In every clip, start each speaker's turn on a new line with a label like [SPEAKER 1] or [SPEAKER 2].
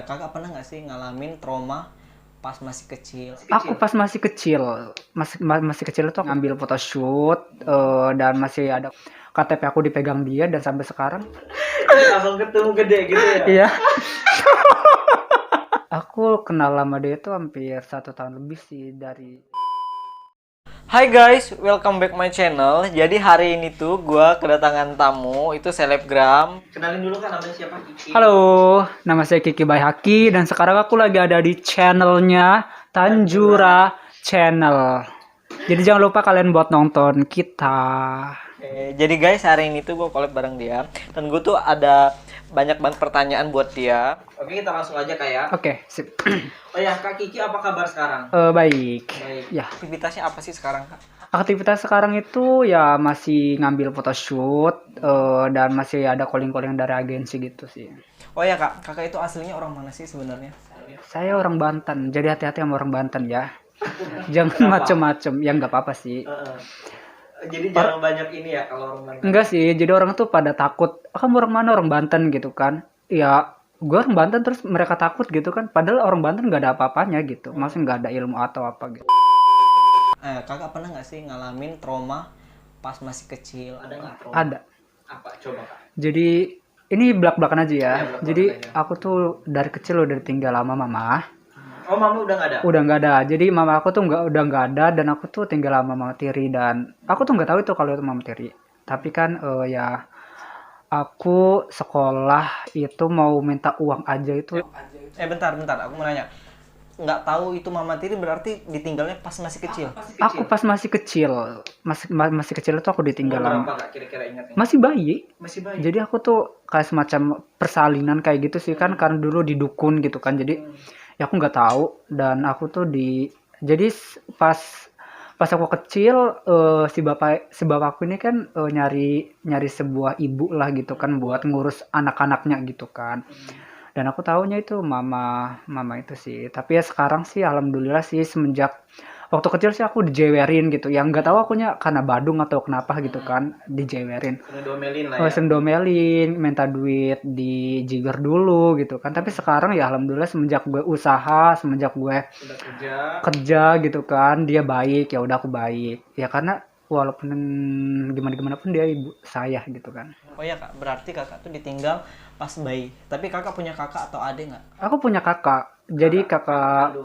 [SPEAKER 1] Kakak pernah nggak sih ngalamin trauma pas masih kecil?
[SPEAKER 2] Aku pas masih kecil, masih kecil itu ngambil photoshoot dan masih ada KTP aku dipegang dia dan sampai sekarang.
[SPEAKER 1] Langsung ketemu gede gitu ya?
[SPEAKER 2] Iya. Aku kenal lama dia itu hampir 1 tahun lebih sih dari.
[SPEAKER 1] Hai guys, welcome back my channel. Jadi hari ini tuh gua kedatangan tamu, itu selebgram. Kenalin dulu kan namanya siapa? Kiki.
[SPEAKER 2] Halo, nama saya Kiki Bayhaki dan sekarang aku lagi ada di channelnya Tanjura Channel. Jadi jangan lupa kalian buat nonton kita.
[SPEAKER 1] Jadi guys, hari ini tuh gue collab bareng dia dan gue tuh ada banyak banget pertanyaan buat dia. Oke, kita langsung aja Kak ya.
[SPEAKER 2] Oke, sip.
[SPEAKER 1] Oh ya, Kak Kiki apa kabar sekarang?
[SPEAKER 2] Baik.
[SPEAKER 1] Baik.
[SPEAKER 2] Ya,
[SPEAKER 1] Aktivitasnya apa sih sekarang, Kak?
[SPEAKER 2] aktivitas sekarang itu ya masih ngambil photoshoot dan masih ada calling-calling dari agensi gitu sih.
[SPEAKER 1] Oh ya Kak, Kakak itu aslinya orang mana sih sebenarnya?
[SPEAKER 2] Saya orang Banten, jadi hati-hati sama orang Banten ya. Jangan macem-macem, ya nggak apa-apa sih.
[SPEAKER 1] Jadi jarang banyak ini ya kalau orang Banten.
[SPEAKER 2] Enggak sih, jadi orang tuh pada takut, kamu orang mana, orang Banten gitu kan. Ya, gue orang Banten terus mereka takut gitu kan. Padahal orang Banten nggak ada apa-apanya gitu. Maksudnya nggak ada ilmu atau apa gitu.
[SPEAKER 1] Kakak pernah nggak sih ngalamin trauma pas masih kecil? Ada nggak trauma?
[SPEAKER 2] Ada.
[SPEAKER 1] Apa? Coba Kak.
[SPEAKER 2] Jadi, ini belak-belakan aja ya.
[SPEAKER 1] Iya, belak-belakan
[SPEAKER 2] Jadi,
[SPEAKER 1] aja.
[SPEAKER 2] aku tuh dari kecil udah ditinggal sama mama.
[SPEAKER 1] Oh, mama udah nggak ada?
[SPEAKER 2] Udah nggak ada. Jadi, mama aku tuh udah nggak ada dan aku tuh tinggal sama mama tiri. Dan aku tuh nggak tahu itu kalau itu mama tiri. Tapi kan, ya aku sekolah itu mau minta uang aja itu.
[SPEAKER 1] Bentar, aku mau nanya. Nggak tahu itu mama tiri berarti ditinggalnya pas masih kecil?
[SPEAKER 2] Aku pas masih kecil, masih kecil itu aku ditinggal
[SPEAKER 1] Berapa
[SPEAKER 2] sama.
[SPEAKER 1] Kak kira-kira ingatnya?
[SPEAKER 2] Masih bayi.
[SPEAKER 1] Masih bayi?
[SPEAKER 2] Jadi aku tuh kayak semacam persalinan kayak gitu sih kan karena dulu di dukun gitu kan. Jadi ya aku nggak tahu dan aku tuh jadi pas aku kecil si bapak aku ini kan nyari sebuah ibu lah gitu kan buat ngurus anak-anaknya gitu kan. Dan aku taunya itu mama itu sih. Tapi ya sekarang sih alhamdulillah sih semenjak waktu kecil sih aku dijewerin gitu. Yang nggak tahu akunya karena badung atau kenapa gitu kan dijewerin.
[SPEAKER 1] Ngedomelin lah ya?
[SPEAKER 2] Sering domelin, minta duit di jigger dulu gitu kan. Tapi sekarang ya alhamdulillah semenjak gue usaha, semenjak gue
[SPEAKER 1] Udah
[SPEAKER 2] kerja gitu kan, dia baik, ya udah aku baik. Ya karena walaupun gimana pun dia ibu saya gitu kan.
[SPEAKER 1] Oh ya Kak, berarti kakak tuh ditinggal pas bayi. Tapi kakak punya kakak atau adik nggak?
[SPEAKER 2] Aku punya kakak. Jadi kakak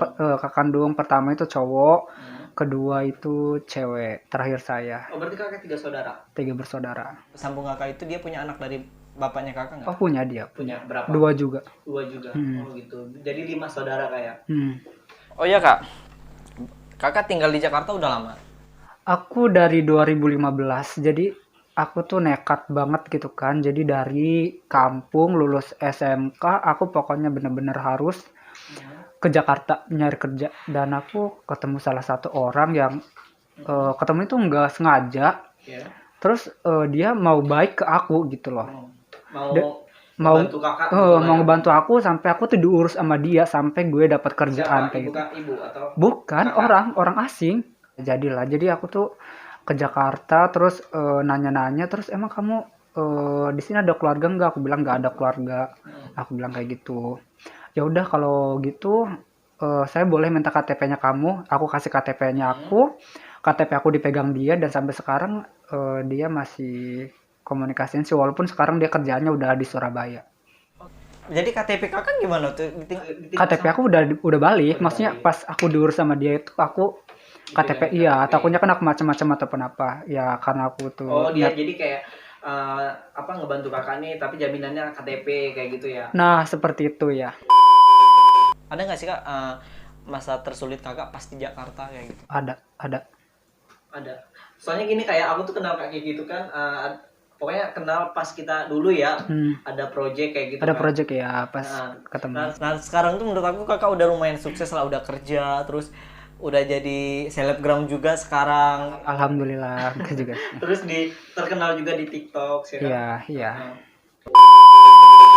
[SPEAKER 2] kandung pertama itu cowok, kedua itu cewek, terakhir saya.
[SPEAKER 1] Oh berarti kakak 3 saudara?
[SPEAKER 2] 3 bersaudara.
[SPEAKER 1] Sambung kakak itu dia punya anak dari bapaknya kakak nggak?
[SPEAKER 2] Oh punya dia.
[SPEAKER 1] Punya berapa?
[SPEAKER 2] 2 juga.
[SPEAKER 1] 2 juga. Oh gitu. Jadi 5 saudara kayak.
[SPEAKER 2] Hmm.
[SPEAKER 1] Oh iya Kak. Kakak tinggal di Jakarta udah lama?
[SPEAKER 2] Aku dari 2015. Jadi aku tuh nekat banget gitu kan. Jadi dari kampung lulus SMK, aku pokoknya bener-bener harus ke Jakarta nyari kerja. Dan aku ketemu salah satu orang yang ketemu itu nggak sengaja.
[SPEAKER 1] Iya.
[SPEAKER 2] Terus dia mau baik ke aku gitu loh.
[SPEAKER 1] Mau
[SPEAKER 2] Mau
[SPEAKER 1] bantu kakak? gitu lah
[SPEAKER 2] mau
[SPEAKER 1] ya?
[SPEAKER 2] ngebantu aku sampai aku tuh diurus sama dia sampai gue dapat kerjaan
[SPEAKER 1] Siapa?
[SPEAKER 2] kayak
[SPEAKER 1] Ibu,
[SPEAKER 2] gitu.
[SPEAKER 1] Kak? Ibu atau?
[SPEAKER 2] Bukan
[SPEAKER 1] Kakak?
[SPEAKER 2] orang asing. Jadilah. Jadi aku tuh ke Jakarta terus nanya-nanya terus emang kamu di sini ada keluarga nggak? Aku bilang nggak ada keluarga. Aku bilang kayak gitu. Ya udah kalau gitu saya boleh minta KTP-nya kamu. Aku kasih KTP-nya aku. KTP aku dipegang dia dan sampai sekarang dia masih komunikasiin sih walaupun sekarang dia kerjaannya udah di Surabaya.
[SPEAKER 1] Jadi KTP kakak gimana tuh?
[SPEAKER 2] KTP aku udah balik. Maksudnya pas aku diurus sama dia itu aku KTP iya, takutnya kan aku macam-macam ataupun apa. Ya karena aku tuh
[SPEAKER 1] Oh dia jadi kayak apa ngebantu kakak nih tapi jaminannya KTP kayak gitu ya?
[SPEAKER 2] Nah, seperti itu ya.
[SPEAKER 1] Ada nggak sih Kak masa tersulit kakak pas di Jakarta kayak gitu?
[SPEAKER 2] Ada.
[SPEAKER 1] Ada. Soalnya gini kayak aku tuh kenal Kak Kiki gitu kan pokoknya kenal pas kita dulu ya. Ada project kayak gitu
[SPEAKER 2] Ada
[SPEAKER 1] kan.
[SPEAKER 2] project ya pas ketemu.
[SPEAKER 1] Nah, sekarang tuh menurut aku kakak udah lumayan sukses lah, udah kerja, terus udah jadi selebgram juga sekarang.
[SPEAKER 2] Alhamdulillah enggak juga.
[SPEAKER 1] Terus terkenal juga di TikTok sih kan?
[SPEAKER 2] Iya.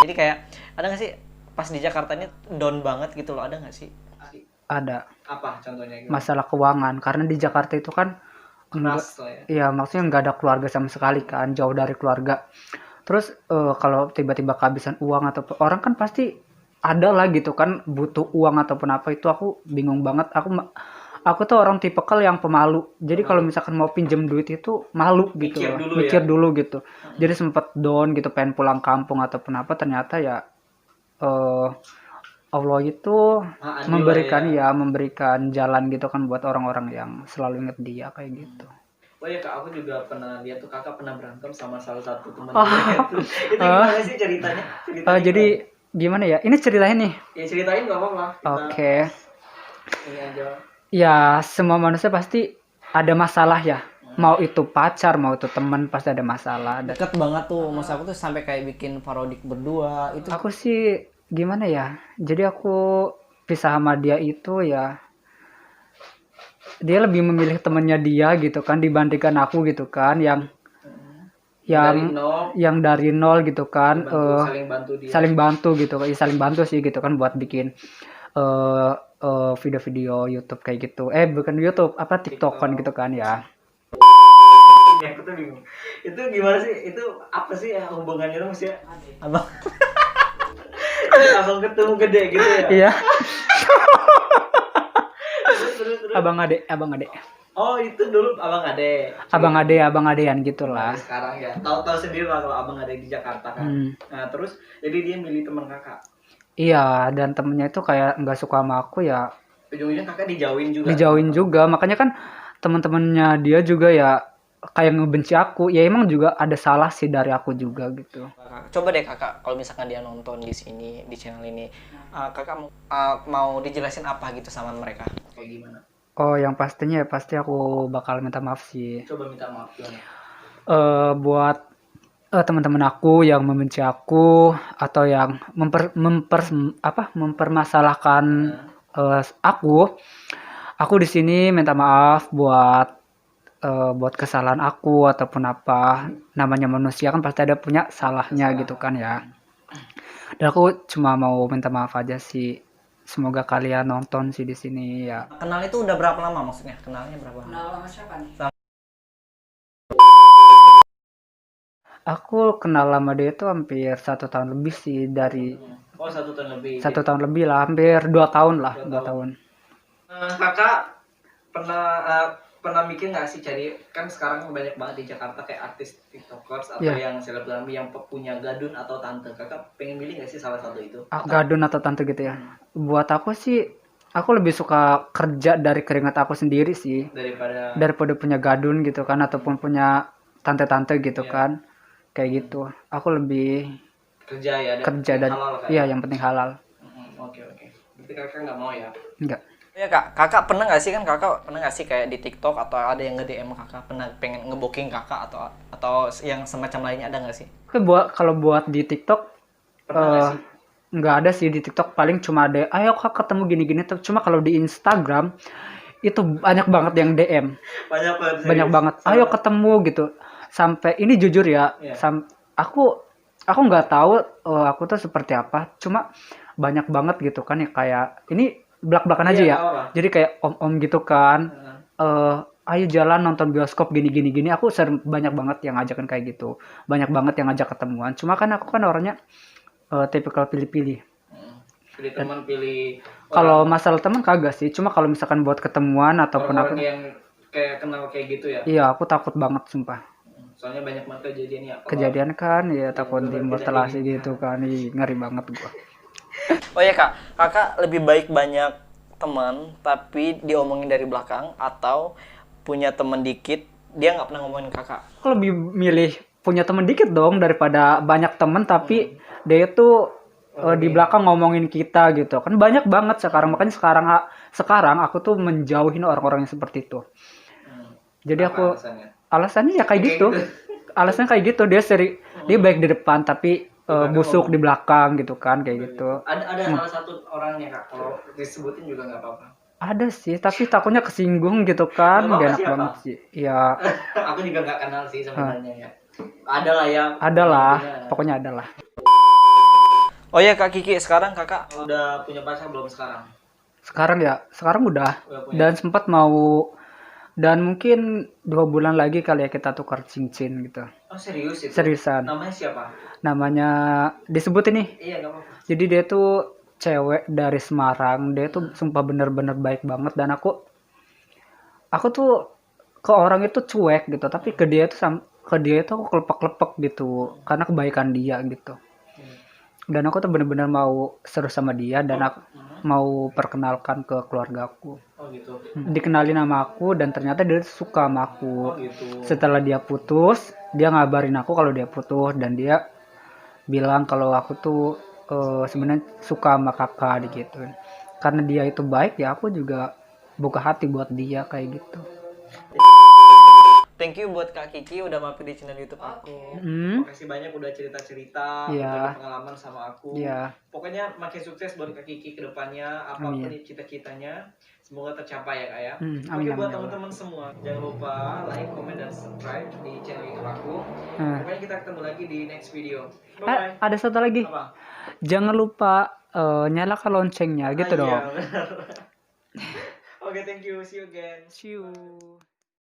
[SPEAKER 1] Jadi kayak ada nggak sih pas di Jakarta ini down banget gitu loh, ada nggak sih?
[SPEAKER 2] Ada
[SPEAKER 1] Apa contohnya?
[SPEAKER 2] masalah keuangan karena di Jakarta itu kan
[SPEAKER 1] Keras lah ya.
[SPEAKER 2] iya, maksudnya nggak ada keluarga sama sekali kan, jauh dari keluarga. Terus kalau tiba-tiba kehabisan uang atau orang kan pasti ada lah gitu kan butuh uang ataupun apa itu aku bingung banget. Aku tuh orang tipikal yang pemalu. Jadi kalau misalkan mau pinjem duit itu malu gitu
[SPEAKER 1] Mikir
[SPEAKER 2] loh.
[SPEAKER 1] dulu
[SPEAKER 2] Mikir
[SPEAKER 1] ya.
[SPEAKER 2] dulu gitu. Jadi sempet down gitu pengen pulang kampung ataupun apa, ternyata ya eh Allah itu
[SPEAKER 1] Adil lah
[SPEAKER 2] memberikan
[SPEAKER 1] ya.
[SPEAKER 2] memberikan jalan gitu kan buat orang-orang yang selalu inget dia kayak gitu.
[SPEAKER 1] Oh ya kak, aku juga pernah lihat tuh kakak pernah berantem sama salah satu teman
[SPEAKER 2] Oh,
[SPEAKER 1] itu. Itu gimana sih ceritanya? Ceritanya
[SPEAKER 2] jadi gimana ya? Ini ceritanya nih.
[SPEAKER 1] ya ceritain nggak apa-apa.
[SPEAKER 2] Oke.
[SPEAKER 1] Ini aja.
[SPEAKER 2] Ya, semua manusia pasti ada masalah ya. Mau itu pacar, mau itu teman, pasti ada masalah.
[SPEAKER 1] Deket banget tuh, mas aku tuh sampai kayak bikin parodik berdua itu.
[SPEAKER 2] Aku sih gimana ya? Jadi aku pisah sama dia itu ya, dia lebih memilih temennya dia gitu kan dibandingkan aku gitu kan, yang
[SPEAKER 1] Dari nol,
[SPEAKER 2] dari nol gitu kan,
[SPEAKER 1] saling bantu dia.
[SPEAKER 2] saling bantu gitu, saling bantu sih gitu kan buat bikin video-video YouTube kayak gitu. Bukan YouTube, apa TikTokan gitu kan ya.
[SPEAKER 1] Ya, aku tuh bingung. Itu gimana sih? Itu apa sih ya hubungannya tuh maksudnya? Abang. Abang ketemu gede gitu ya?
[SPEAKER 2] Iya,
[SPEAKER 1] Terus.
[SPEAKER 2] abang ade.
[SPEAKER 1] Oh itu dulu abang ade.
[SPEAKER 2] Abang adean gitulah.
[SPEAKER 1] Sekarang ya. Tahu-tahu sendiri lah kalau abang ade di Jakarta kan. Nah terus jadi dia milih teman kakak.
[SPEAKER 2] Iya, dan temennya itu kayak nggak suka sama aku ya,
[SPEAKER 1] Ujung-ujungnya kakak dijauhin juga.
[SPEAKER 2] dijauhin juga. Makanya kan teman-temannya dia juga ya kayak ngebenci aku. Ya emang juga ada salah sih dari aku juga gitu.
[SPEAKER 1] Coba deh kakak, kalau misalkan dia nonton di sini di channel ini, kakak mau dijelasin apa gitu sama mereka? Kayak gimana?
[SPEAKER 2] Oh, yang pastinya ya pasti aku bakal minta maaf sih.
[SPEAKER 1] Coba minta maaf gimana?
[SPEAKER 2] Buat teman-teman aku yang membenci aku atau yang mempermasalahkan aku di sini minta maaf buat kesalahan aku ataupun apa, namanya manusia kan pasti ada punya salahnya gitu kan ya. Dan aku cuma mau minta maaf aja sih. Semoga kalian nonton sih di sini ya.
[SPEAKER 1] Kenal itu udah berapa lama maksudnya? Kenalnya berapa lama?
[SPEAKER 2] Kenal sama siapa nih? Aku kenal lama dia itu hampir 1 tahun lebih sih, dari
[SPEAKER 1] Oh 1 tahun lebih.
[SPEAKER 2] 1 tahun lebih lah, hampir 2 tahun lah, 2 tahun.
[SPEAKER 1] Kakak pernah mikir nggak sih cari, kan sekarang banyak banget di Jakarta kayak artis tiktokers atau yang selebgram yang punya gadun atau tante. Kakak pengen milih nggak sih salah satu itu?
[SPEAKER 2] Gadun atau tante gitu ya. Buat aku sih, aku lebih suka kerja dari keringat aku sendiri sih, daripada punya gadun gitu kan ataupun punya tante-tante gitu kan. Kayak gitu. Aku lebih
[SPEAKER 1] kerja ya,
[SPEAKER 2] kerja dan yang penting halal.
[SPEAKER 1] Oke. Berarti kakak nggak mau ya?
[SPEAKER 2] Enggak.
[SPEAKER 1] Ya kak, kakak pernah nggak sih kayak di TikTok atau ada yang nge-DM kakak pernah pengen ngebooking kakak atau yang semacam lainnya, ada nggak sih?
[SPEAKER 2] Kalau buat di TikTok nggak ada sih. Di TikTok paling cuma ada ayo kak ketemu gini-gini. Cuma kalau di Instagram itu banyak banget yang DM. Banyak banget. Ayo ketemu gitu. Sampai ini jujur ya, aku nggak tahu aku tuh seperti apa. Cuma banyak banget gitu kan ya, kayak ini belak-belakan aja ya. Jadi kayak om-om gitu kan. Ayo jalan nonton bioskop gini. Aku banyak banget yang ngajakin kayak gitu. Banyak banget yang ngajak ketemuan. Cuma kan aku kan orangnya tipikal pilih-pilih.
[SPEAKER 1] Pilih teman, pilih.
[SPEAKER 2] Kalau masalah teman kagak sih. Cuma kalau misalkan buat ketemuan ataupun
[SPEAKER 1] aku yang kayak kenal kayak gitu ya.
[SPEAKER 2] Iya, aku takut banget sumpah.
[SPEAKER 1] Soalnya banyak banget kejadian ya.
[SPEAKER 2] Kejadian kan ya, takut dimortalasi gitu kan. Ngeri banget gua.
[SPEAKER 1] Oh ya kak, kakak lebih baik banyak teman tapi diomongin dari belakang atau punya teman dikit dia nggak pernah ngomongin kakak?
[SPEAKER 2] Aku lebih milih punya teman dikit dong daripada banyak teman tapi dia tuh di belakang ngomongin kita gitu kan. Banyak banget sekarang, makanya sekarang aku tuh menjauhin orang-orang yang seperti itu. Jadi aku alasannya ya kayak gitu. Alasannya kayak gitu, dia baik di depan tapi busuk di belakang gitu kan, kayak gitu.
[SPEAKER 1] Ada salah satu orangnya kak, kalau disebutin juga nggak apa-apa.
[SPEAKER 2] Ada sih, tapi takutnya kesinggung gitu kan. Gak enak banget sih. Ya.
[SPEAKER 1] Aku juga nggak kenal sih sebenarnya ya. Ada lah ya.
[SPEAKER 2] Ada lah, pokoknya ada lah.
[SPEAKER 1] Oh ya kak Kiki, sekarang kakak udah punya pacar belum sekarang?
[SPEAKER 2] Sekarang udah. Dan sempat mau, dan mungkin 2 bulan lagi kali ya kita tukar cincin gitu.
[SPEAKER 1] Oh serius itu?
[SPEAKER 2] Seriusan.
[SPEAKER 1] Namanya siapa?
[SPEAKER 2] Namanya disebut ini.
[SPEAKER 1] Iya nggak apa-apa.
[SPEAKER 2] Jadi dia tuh cewek dari Semarang, dia tuh sumpah bener-bener baik banget, dan aku tuh ke orang itu cuek gitu, tapi ke dia itu aku kelepek-kelepek gitu karena kebaikan dia gitu. Dan aku tuh bener-bener mau seru sama dia, dan aku mau perkenalkan ke keluarga aku.
[SPEAKER 1] Oh gitu.
[SPEAKER 2] Dikenalin sama aku, dan ternyata dia suka sama aku.
[SPEAKER 1] Oh gitu.
[SPEAKER 2] Setelah dia putus, dia ngabarin aku kalau dia putus, dan dia bilang kalau aku tuh sebenarnya suka sama kakak gitu. Karena dia itu baik, ya aku juga buka hati buat dia kayak gitu.
[SPEAKER 1] Thank you buat Kak Kiki udah mampir di channel YouTube aku. Makasih banyak udah cerita-cerita,
[SPEAKER 2] Iya.
[SPEAKER 1] berbagi pengalaman sama aku.
[SPEAKER 2] Iya.
[SPEAKER 1] Pokoknya makin sukses buat Kak Kiki ke depannya, apapun cita-citanya, semoga tercapai ya Kak ya.
[SPEAKER 2] Amin,
[SPEAKER 1] Oke, buat
[SPEAKER 2] amin,
[SPEAKER 1] teman-teman semua, jangan lupa like, comment, dan subscribe di channel YouTube aku. Pokoknya kita ketemu lagi di next video. Bye-bye.
[SPEAKER 2] Ada satu lagi.
[SPEAKER 1] Apa?
[SPEAKER 2] Jangan lupa nyalakan loncengnya gitu dong.
[SPEAKER 1] Iya, benar. Oke, thank you. See you again.
[SPEAKER 2] See you.